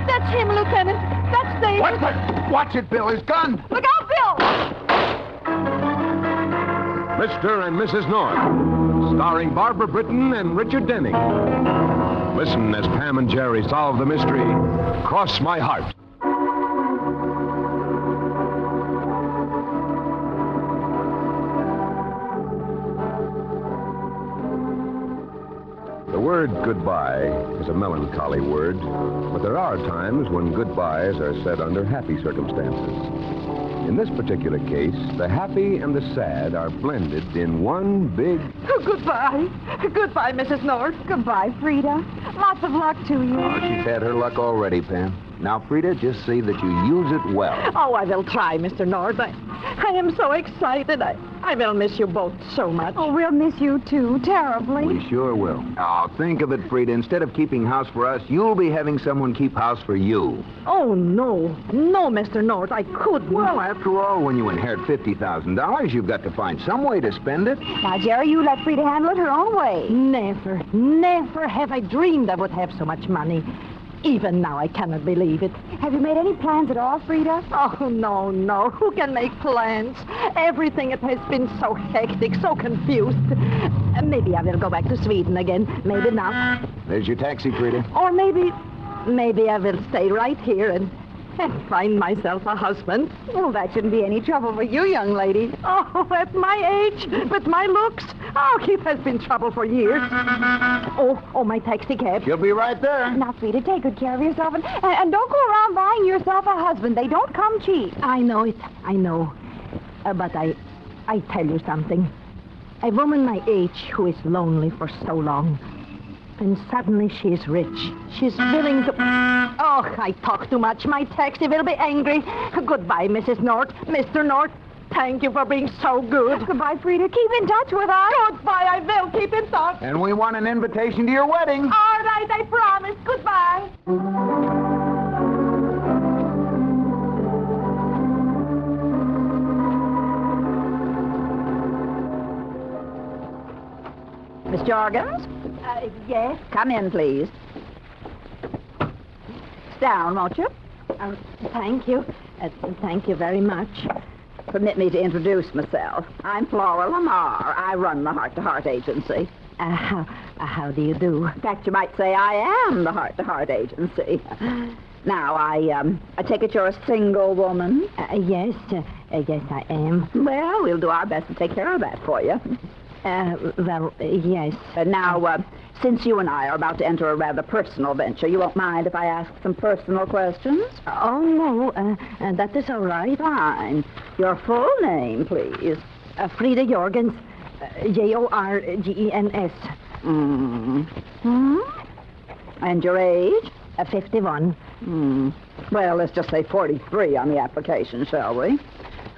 That's him, Lieutenant. That's David. What's that? Watch it, Bill. His gun. Look out, Bill! Mr. and Mrs. North, starring Barbara Britton and Richard Denning. Listen as Pam and Jerry solve the mystery, Cross My Heart. The word goodbye is a melancholy word, but there are times when goodbyes are said under happy circumstances. In this particular case, the happy and the sad are blended in one big... Oh, goodbye. Goodbye, Mrs. North. Goodbye, Frida. Lots of luck to you. Oh, she's had her luck already, Pam. Now, Frida, just see that you use it well. Oh, I will try, Mr. North. I am so excited. I will miss you both so much. Oh, we'll miss you, too, terribly. We sure will. Oh, think of it, Frida. Instead of keeping house for us, you'll be having someone keep house for you. Oh, no. No, Mr. North, I couldn't. Well, after all, when you inherit $50,000, you've got to find some way to spend it. Now, Jerry, you let Frida handle it her own way. Never have I dreamed I would have so much money. Even now, I cannot believe it. Have you made any plans at all, Frida? Oh, no. Who can make plans? Everything, it has been so hectic, so confused. Maybe I will go back to Sweden again. Maybe not. There's your taxi, Frida. Or maybe I will stay right here and find myself a husband. Well, that shouldn't be any trouble for you, young lady. Oh, at my age, with my looks. Oh, it has been trouble for years. Oh, my taxi cab. She'll be right there. Now, Frida, take good care of yourself. And don't go around buying yourself a husband. They don't come cheap. I know it. I know. But I tell you something. A woman my age who is lonely for so long, and suddenly she is rich. She's willing to... Oh, I talk too much. My taxi will be angry. Goodbye, Mrs. North. Mr. North, thank you for being so good. Goodbye, Frida. Keep in touch with us. Goodbye, I will keep in touch. And we want an invitation to your wedding. All right, I promise. Goodbye. Miss Jorgens? Yes? Come in, please. Sit down, won't you? Thank you. Thank you very much. Permit me to introduce myself. I'm Flora Lamar. I run the Heart to Heart Agency. How do you do? In fact, you might say I am the Heart to Heart Agency. Now, I take it you're a single woman? Yes, I am. Well, we'll do our best to take care of that for you. Well, yes. Now, since you and I are about to enter a rather personal venture, you won't mind if I ask some personal questions? Oh, no, that is all right. Fine. Your full name, please. Frida Jorgens, Jorgens. Mm-hmm. And your age? 51. Well, let's just say 43 on the application, shall we?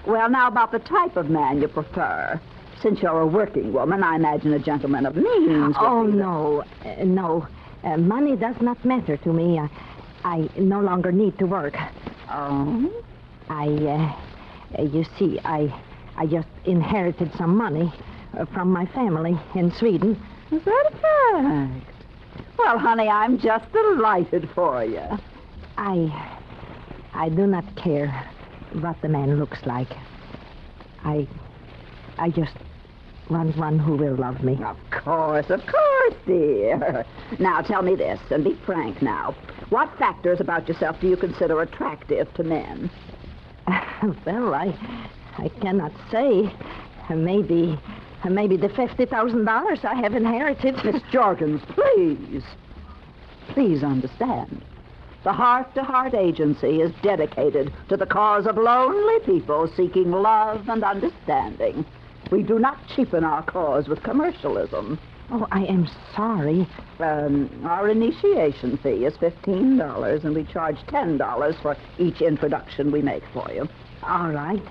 Well, now, about the type of man you prefer. Since you're a working woman, I imagine a gentleman of means. Oh, no. Money does not matter to me. I no longer need to work. Oh? You see, I just inherited some money from my family in Sweden. Is that a fact? Well, honey, I'm just delighted for you. I do not care what the man looks like. I just want one who will love me. Of course, dear. Now, tell me this, and be frank now. What factors about yourself do you consider attractive to men? Well, I cannot say. Maybe the $50,000 I have inherited. Miss Jorgens, please. Please understand. The Heart to Heart Agency is dedicated to the cause of lonely people seeking love and understanding. We do not cheapen our cause with commercialism. Oh, I am sorry. Our initiation fee is $15, and we charge $10 for each introduction we make for you. All right.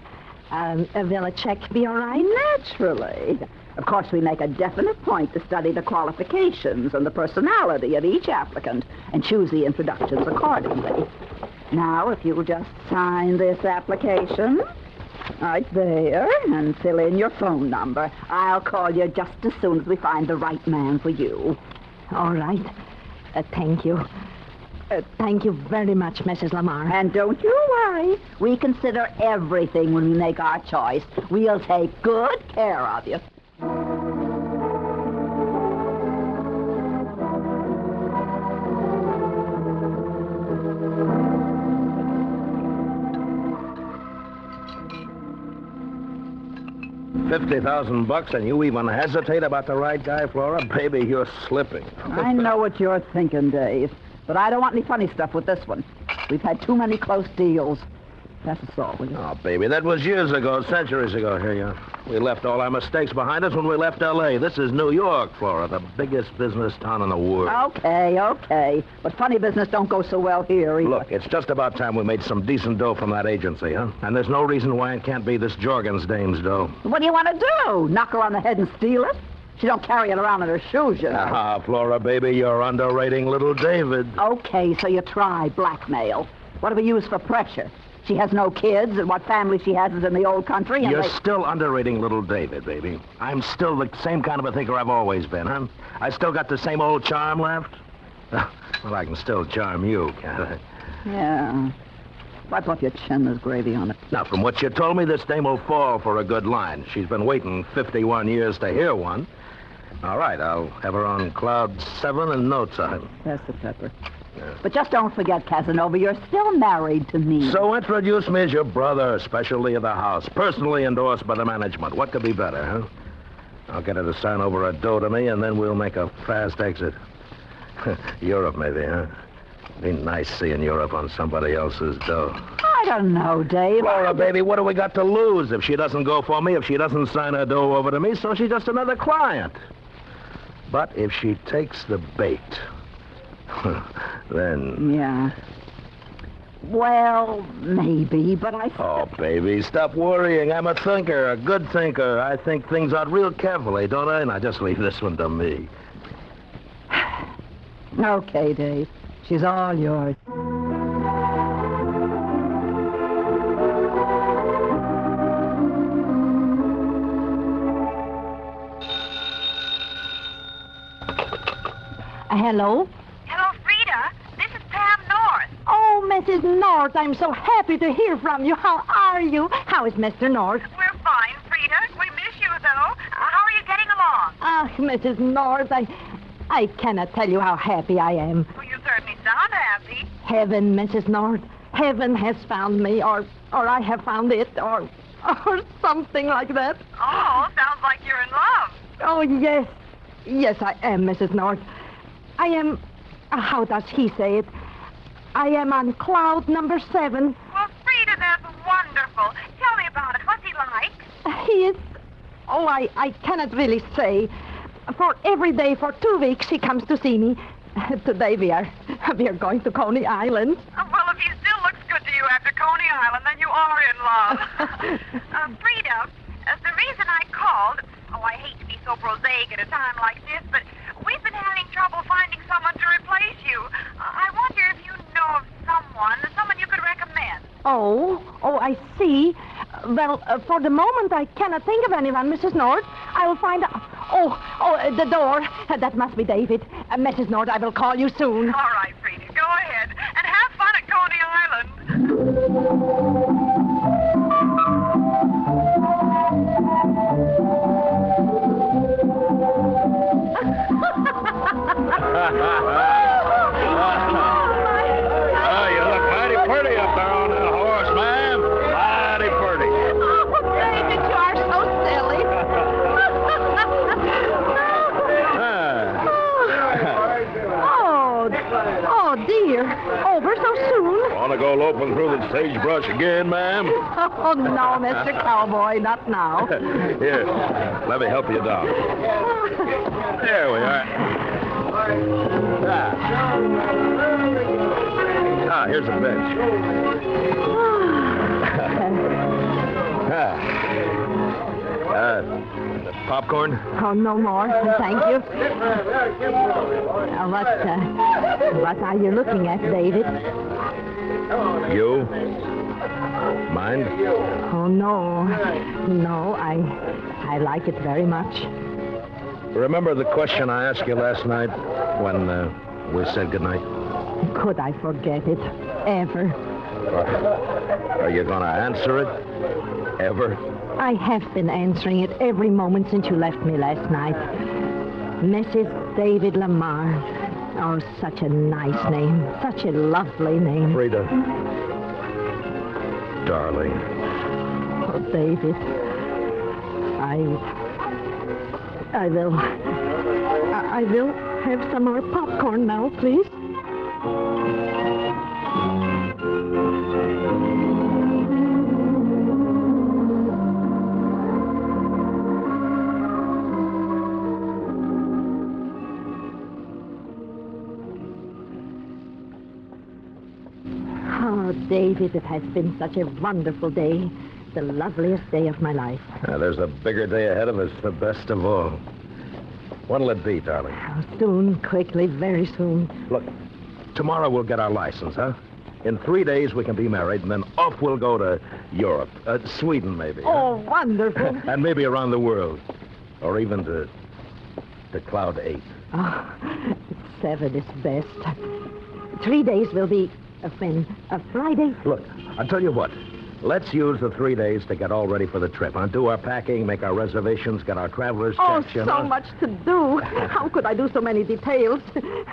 Will a check be all right? Naturally. Of course, we make a definite point to study the qualifications and the personality of each applicant and choose the introductions accordingly. Now, if you'll just sign this application right there and fill in your phone number, I'll call you just as soon as we find the right man for you. All right. Thank you. Thank you very much, Mrs. Lamar. And don't you worry. We consider everything when we make our choice. We'll take good care of you. $50,000 and you even hesitate about the right guy, Flora? Baby, you're slipping. I know what you're thinking, Dave. But I don't want any funny stuff with this one. We've had too many close deals. Pass the salt, will you? Oh, baby, that was years ago, centuries ago. Here you are. We left all our mistakes behind us when we left L.A. This is New York, Flora, the biggest business town in the world. Okay. But funny business don't go so well here either. Look, it's just about time we made some decent dough from that agency, huh? And there's no reason why it can't be this Jorgens dame's dough. What do you want to do? Knock her on the head and steal it? She don't carry it around in her shoes, you know. Ah, Flora, baby, you're underrating little David. Okay, so you try blackmail. What do we use for pressure? She has no kids, and what family she has is in the old country, and You're still underrating little David, baby. I'm still the same kind of a thinker I've always been, huh? I still got the same old charm left? Well, I can still charm you, can't I? Yeah. Wipe off your chin, there's gravy on it. Now, from what you told me, this dame will fall for a good line. She's been waiting 51 years to hear one. All right, I'll have her on cloud 7 and no time. That's the pepper. Yeah. But just don't forget, Casanova, you're still married to me. So introduce me as your brother, specialty of the house, personally endorsed by the management. What could be better, huh? I'll get her to sign over a dough to me, and then we'll make a fast exit. Europe, maybe, huh? Be nice seeing Europe on somebody else's dough. I don't know, Dave. Flora, baby, what do we got to lose if she doesn't go for me, if she doesn't sign her dough over to me, so she's just another client. But if she takes the bait, then... Yeah. Well, maybe, but I... Oh, baby, stop worrying. I'm a thinker, a good thinker. I think things out real carefully, don't I? Now, just leave this one to me. Okay, Dave. She's all yours. Hello? Hello, Frida. This is Pam North. Oh, Mrs. North, I'm so happy to hear from you. How are you? How is Mr. North? We're fine, Frida. We miss you, though. How are you getting along? Ah, Mrs. North, I cannot tell you how happy I am. Well, you certainly sound happy. Heaven, Mrs. North. Heaven has found me, or I have found it, or something like that. Oh, sounds like you're in love. Oh, yes. Yes, I am, Mrs. North. I am, how does he say it? I am on cloud number 7. Well, Frida, that's wonderful. Tell me about it. What's he like? He is, I cannot really say. For every day for 2 weeks, he comes to see me. Today we are going to Coney Island. Well, if he still looks good to you after Coney Island, then you are in love. Frida, the reason I called, I hate to be so prosaic at a time like this, but we've been having trouble finding someone to replace you. I wonder if you know of someone you could recommend. Oh, I see. Well, for the moment, I cannot think of anyone, Mrs. North. I will find out. The door. That must be David. Mrs. North, I will call you soon. All right, Frida, go ahead. And have fun at Coney Island. Oh, you look mighty pretty up there on that horse, ma'am. Mighty pretty. Oh, David, you are so silly. Oh, dear. Over so soon? Want to go loping through the sagebrush again, ma'am? Oh, no, Mr. Cowboy, not now. Here, let me help you down. There we are. Here's a bench. Popcorn? Oh, no more. Thank you. What are you looking at, David? You? Mind? Oh, no. No, I like it very much. Remember the question I asked you last night when We said goodnight. Could I forget it? Ever? Are you going to answer it? Ever? I have been answering it every moment since you left me last night. Mrs. David Lamar. Oh, such a nice name. Such a lovely name. Frida. Darling. Oh, David. I will have some more popcorn now, please. Oh, David, it has been such a wonderful day. The loveliest day of my life. There's a bigger day ahead of us, the best of all. What'll it be, darling? Oh, soon, quickly, very soon. Look, tomorrow we'll get our license, huh? In 3 days we can be married, and then off we'll go to Europe. Sweden, maybe. Oh, wonderful. And maybe around the world. Or even to Cloud 8. Oh, 7 is best. 3 days will be when? Friday? Look, I'll tell you what. Let's use the 3 days to get all ready for the trip. Do our packing, make our reservations, get our traveler's checks, Oh, so much to do. How could I do so many details?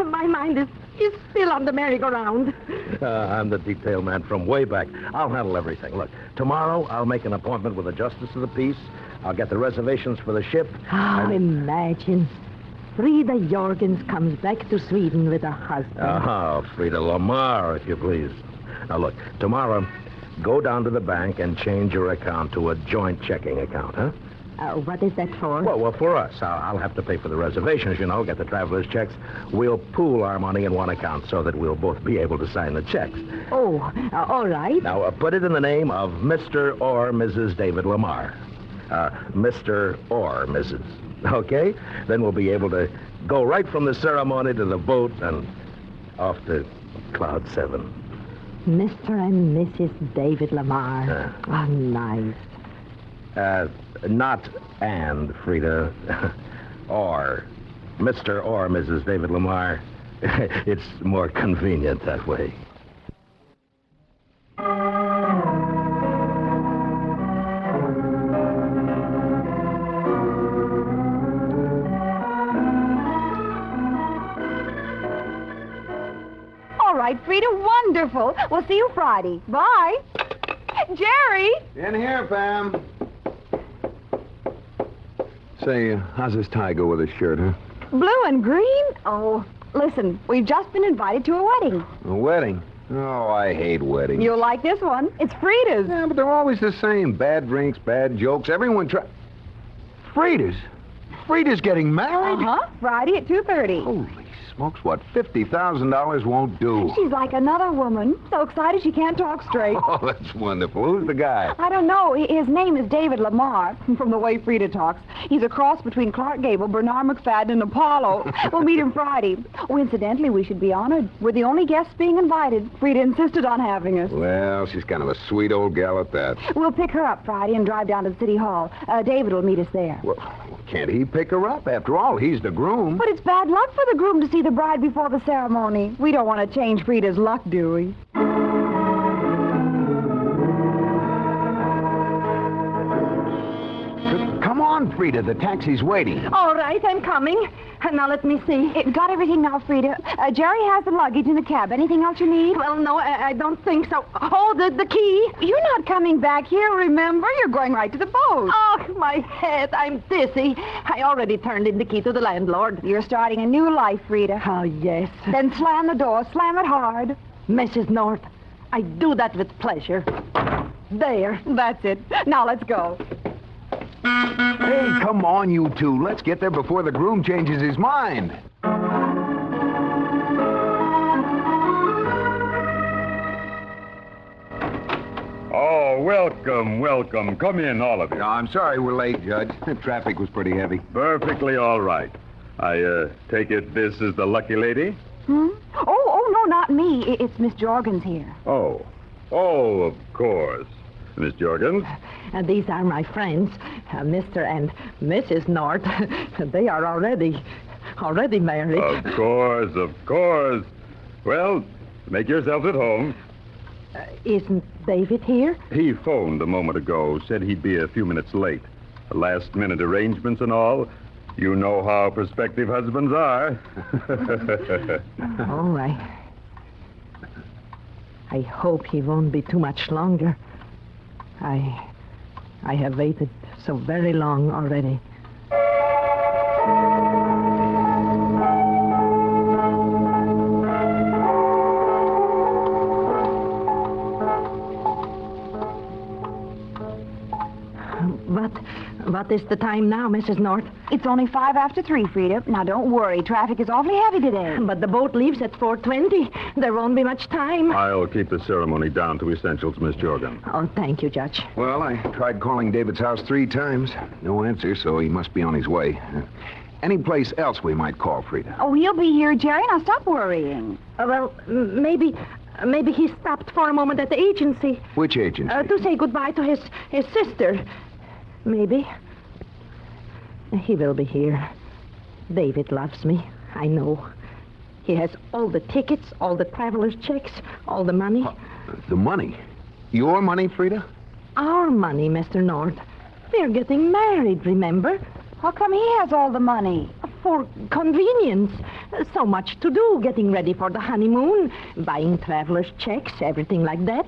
My mind is still on the merry-go-round. I'm the detail man from way back. I'll handle everything. Look, tomorrow I'll make an appointment with the Justice of the Peace. I'll get the reservations for the ship. Oh, imagine. Frida Jorgens comes back to Sweden with her husband. Oh, Frida Lamar, if you please. Now, look, tomorrow, go down to the bank and change your account to a joint checking account, huh? What is that for? Well, for us. I'll have to pay for the reservations, get the traveler's checks. We'll pool our money in one account so that we'll both be able to sign the checks. Oh, all right. Now, put it in the name of Mr. or Mrs. David Lamar. Mr. or Mrs. Okay? Then we'll be able to go right from the ceremony to the boat and off to Cloud 7. Mr. and Mrs. David Lamar. Oh, nice. Not and, Frida. Or. Mr. or Mrs. David Lamar. It's more convenient that way. All right, Frida, wonderful. We'll see you Friday. Bye. Jerry! In here, Pam. Say, how's this tie go with his shirt, huh? Blue and green? Oh, listen, we've just been invited to a wedding. A wedding? Oh, I hate weddings. You'll like this one. It's Frida's. Yeah, but they're always the same. Bad drinks, bad jokes. Everyone Frida's? Frida's getting married? Uh-huh. Friday at 2:30. Holy smokes, what, $50,000 won't do. She's like another woman. So excited she can't talk straight. Oh, that's wonderful. Who's the guy? I don't know. His name is David Lamar, from the way Frida talks. He's a cross between Clark Gable, Bernard McFadden, and Apollo. We'll meet him Friday. Oh, incidentally, we should be honored. We're the only guests being invited. Frida insisted on having us. Well, she's kind of a sweet old gal at that. We'll pick her up Friday and drive down to the City Hall. David will meet us there. Well, can't he pick her up? After all, he's the groom. But it's bad luck for the groom to see the bride before the ceremony. We don't want to change Frida's luck, do we? Come on, Frida. The taxi's waiting. All right, I'm coming. Now, let me see. Got everything now, Frida. Jerry has the luggage in the cab. Anything else you need? Well, no, I don't think so. Oh, the key. You're not coming back here, remember? You're going right to the boat. Oh, my head. I'm dizzy. I already turned in the key to the landlord. You're starting a new life, Frida. Oh, yes. Then slam the door. Slam it hard. Mrs. North, I do that with pleasure. There. That's it. Now let's go. Hey, come on, you two. Let's get there before the groom changes his mind. Oh, welcome. Come in, all of you. No, I'm sorry we're late, Judge. The traffic was pretty heavy. Perfectly all right. I take it this is the lucky lady? Oh, no, not me. It's Miss Jorgens here. Oh, of course. Miss Jorgens? These are my friends, Mr. and Mrs. North. They are already... already married. Of course, of course. Well, make yourselves at home. Isn't David here? He phoned a moment ago, said he'd be a few minutes late. Last-minute arrangements and all. You know how prospective husbands are. All right. I hope he won't be too much longer. I have waited so very long already. What is the time now, Mrs. North? It's only 5 after 3, Frida. Now, don't worry. Traffic is awfully heavy today. But the boat leaves at 4:20. There won't be much time. I'll keep the ceremony down to essentials, Miss Jorgen. Oh, thank you, Judge. Well, I tried calling David's house 3 times. No answer, so he must be on his way. Any place else we might call, Frida? Oh, he'll be here, Jerry. Now, stop worrying. Maybe he stopped for a moment at the agency. Which agency? To say goodbye to his sister. Maybe. He will be here. David loves me. I know. He has all the tickets, all the traveler's checks, all the money. The money? Your money, Frida? Our money, Mr. North. We're getting married, remember? How come he has all the money? For convenience. So much to do, getting ready for the honeymoon, buying traveler's checks, everything like that.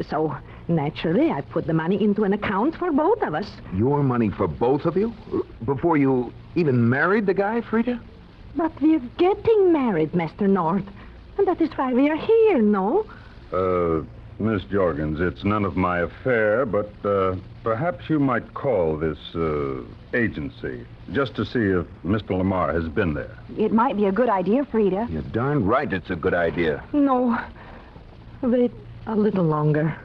So, naturally, I put the money into an account for both of us. Your money for both of you? Before you even married the guy, Frida? But we're getting married, Mr. North. And that is why we are here, no? Miss Jorgens, it's none of my affair, but perhaps you might call this agency just to see if Mr. Lamar has been there. It might be a good idea, Frida. You're darn right it's a good idea. No. Wait a little longer.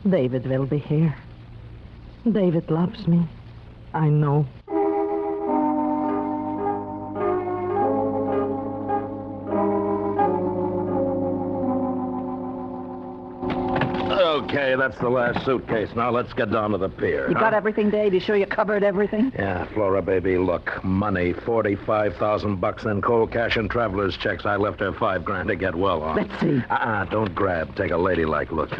David will be here. David loves me. I know. Okay, that's the last suitcase. Now let's get down to the pier. You got everything, Dave? You sure you covered everything? Yeah, Flora, baby, look. Money, $45,000 in cold cash and traveler's checks. I left her $5,000 to get well on. Let's see. Don't grab. Take a ladylike look.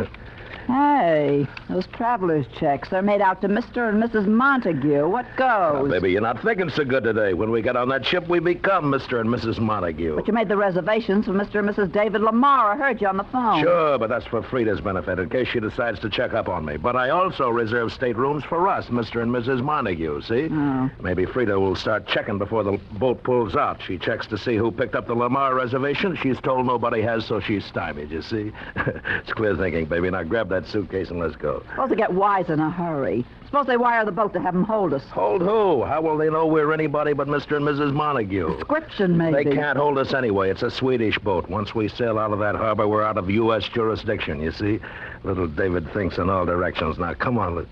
Hey, those traveler's checks, they're made out to Mr. and Mrs. Montague. What goes? Baby, you're not thinking so good today. When we get on that ship, we become Mr. and Mrs. Montague. But you made the reservations for Mr. and Mrs. David Lamar. I heard you on the phone. Sure, but that's for Frida's benefit, in case she decides to check up on me. But I also reserve staterooms for us, Mr. and Mrs. Montague, see? Oh. Maybe Frida will start checking before the boat pulls out. She checks to see who picked up the Lamar reservation. She's told nobody has, so she's stymied, you see? It's clear thinking, baby. Now grab that suitcase and let's go. Suppose they get wise in a hurry. Suppose they wire the boat to have them hold us. Hold who? How will they know we're anybody but Mr. and Mrs. Montague? Description, maybe. They can't hold us anyway. It's a Swedish boat. Once we sail out of that harbor, we're out of U.S. jurisdiction, you see? Little David thinks in all directions. Now, come on.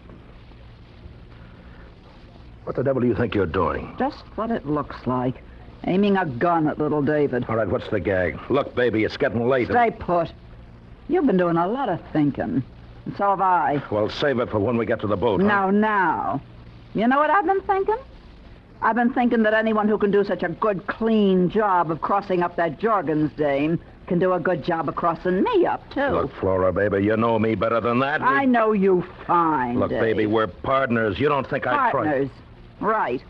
What the devil do you think you're doing? Just what it looks like. Aiming a gun at little David. All right, what's the gag? Look, baby, it's getting late. Stay put. You've been doing a lot of thinking. And so have I. Well, save it for when we get to the boat, huh? Now. You know what I've been thinking? I've been thinking that anyone who can do such a good, clean job of crossing up that Jorgens dame can do a good job of crossing me up, too. Look, Flora, baby, you know me better than that. I know you fine, Look, Dave. baby, we're partners. You don't think I try... Partners. Right.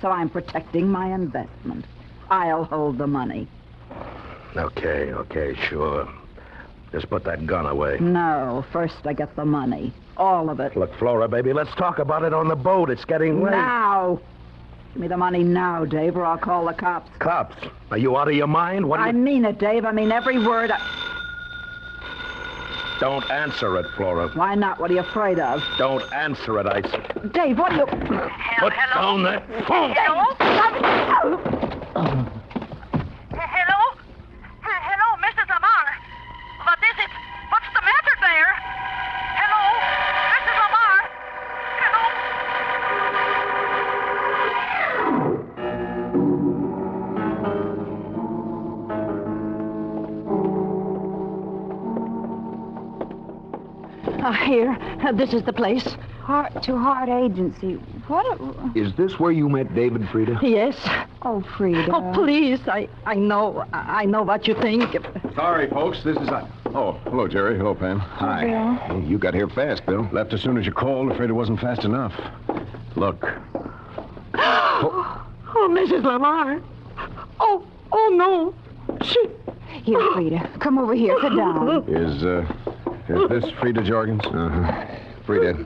So I'm protecting my investment. I'll hold the money. Okay, sure. Just put that gun away. No, first I get the money. All of it. Look, Flora, baby, let's talk about it on the boat. It's getting late. Now. Give me the money now, Dave, or I'll call the cops. Cops? Are you out of your mind? What do I mean it, Dave. I mean every word. Don't answer it, Flora. Why not? What are you afraid of? Don't answer it, I... Dave, what are you... Put down that phone. Hello? Hello, Mrs. Lamar. What is it? What's the matter there? Hello? Mrs. Lamar? Here. This is the place. Heart-to-heart agency. What a... Is this where you met David, Frida? Yes. Oh, Frida. Oh, please. I know what you think. Sorry, folks. This is... Oh, hello, Jerry. Hello, Pam. Hi. Bill. You got here fast, Bill. Left as soon as you called. Afraid it wasn't fast enough. Look. Oh, Mrs. Lamar. Oh, no. Here, Frida. Come over here. Sit down. Is this Frida Jorgens? Uh-huh. Frida,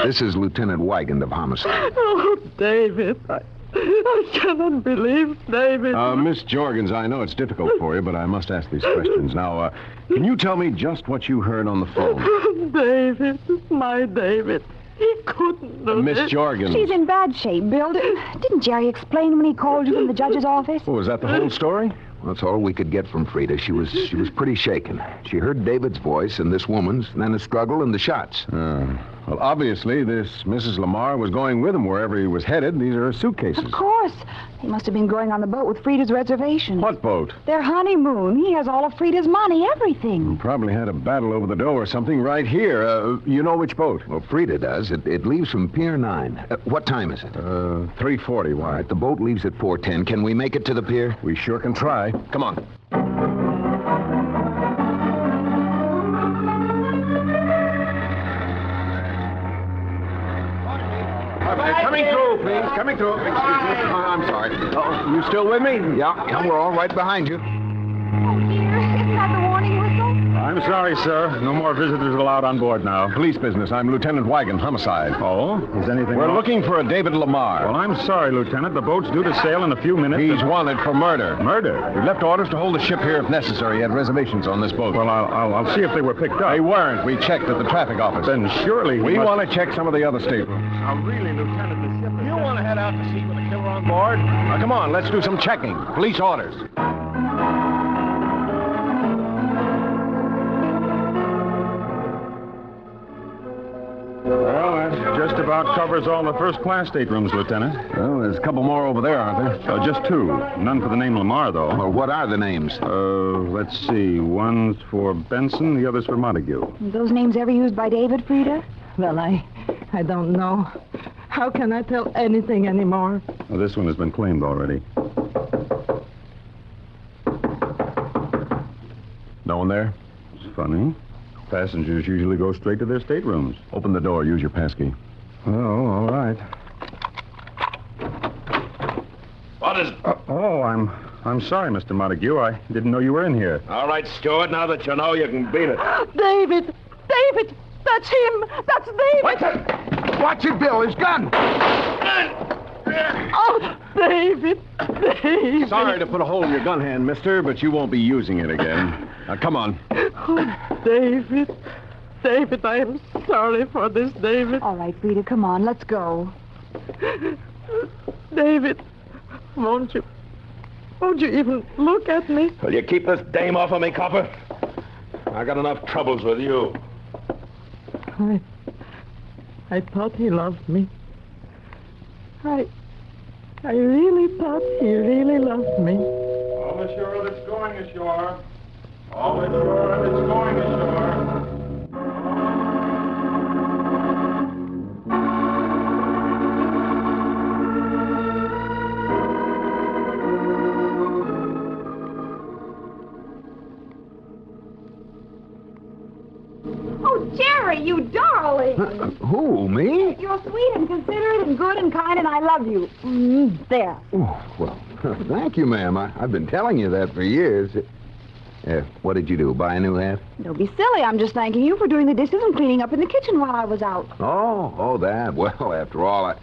this is Lieutenant Wygand of Homicide. Oh, David. I cannot believe, David. Miss Jorgens, I know it's difficult for you, but I must ask these questions. Now, can you tell me just what you heard on the phone? David, my David. He couldn't do Miss this. Jorgens. She's in bad shape, Bill. Didn't Jerry explain when he called you from the judge's office? Oh, is that the whole story? That's all we could get from Frida. She was pretty shaken. She heard David's voice and this woman's, then a struggle and the shots. Well, obviously, this Mrs. Lamar was going with him wherever he was headed. These are her suitcases. Of course. He must have been going on the boat with Frida's reservation. What boat? Their honeymoon. He has all of Frida's money, everything. Probably had a battle over the dough or something right here. You know which boat? Well, Frida does. It leaves from Pier 9. What time is it? 3:40. All Why? right, the boat leaves at 4:10. Can we make it to the pier? We sure can try. Come on. Coming through, please. Coming through. Excuse me. I'm sorry. Oh, you still with me? Yeah, we're all right behind you. Oh, dear. Isn't that the warning whistle? I'm sorry, sir. No more visitors allowed on board now. Police business. I'm Lieutenant Wygand, Homicide. Oh? Is anything We're wrong? looking for a David Lamar. Well, I'm sorry, Lieutenant. The boat's due to sail in a few minutes. He's wanted for murder. Murder? We left orders to hold the ship here if necessary. He had reservations on this boat. Well, I'll see if they were picked up. They weren't. We checked at the traffic office. Then surely We want to check some of the other staterooms. Now, really, Lieutenant, the ship is... You want to head out to sea with a killer on board? Now, come on, let's do some checking. Police orders. Well, that just about covers all the first-class staterooms, Lieutenant. Well, there's a couple more over there, aren't there? Just two. None for the name Lamar, though. Well, what are the names? Let's see. One's for Benson, the other's for Montague. Are those names ever used by David, Frida? Well, I don't know. How can I tell anything anymore? Well, this one has been claimed already. No one there? It's funny. Passengers usually go straight to their staterooms. Open the door. Use your passkey. Oh, all right. What is... I'm sorry, Mr. Montague. I didn't know you were in here. All right, Stuart, now that you know, you can beat it. David! That's him! That's David! Watch it, Bill. His gun. Oh, David! Sorry to put a hole in your gun hand, mister, but you won't be using it again. Now, come on. Oh, David, I am sorry for this, David. All right, Frida, come on. Let's go. David, won't you even look at me? Will you keep this dame off of me, copper? I got enough troubles with you. I thought he loved me. I really thought he really loved me. All ashore that's going ashore. All ashore that's going ashore. Oh, Jerry, you darling. Who, me? You're sweet and considerate and good and kind, and I love you. There. Oh, well, thank you, ma'am. I've been telling you that for years. What did you do? Buy a new hat? Don't be silly. I'm just thanking you for doing the dishes and cleaning up in the kitchen while I was out. Oh, that. Well, after all,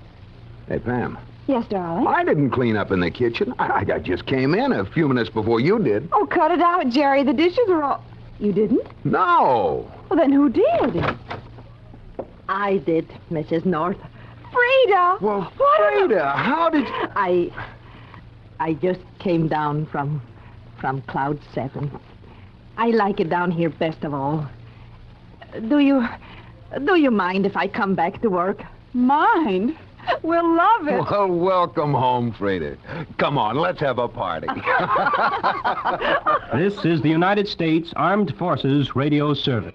Hey, Pam. Yes, darling? I didn't clean up in the kitchen. I just came in a few minutes before you did. Oh, cut it out, Jerry. The dishes are all... You didn't? No. Well, then who did? I did, Mrs. North. Frida! Well, Frida, how did you... I just came down from Cloud 7. I like it down here best of all. Do you mind if I come back to work? Mind? We'll love it. Well, welcome home, Frida. Come on, let's have a party. This is the United States Armed Forces Radio Service.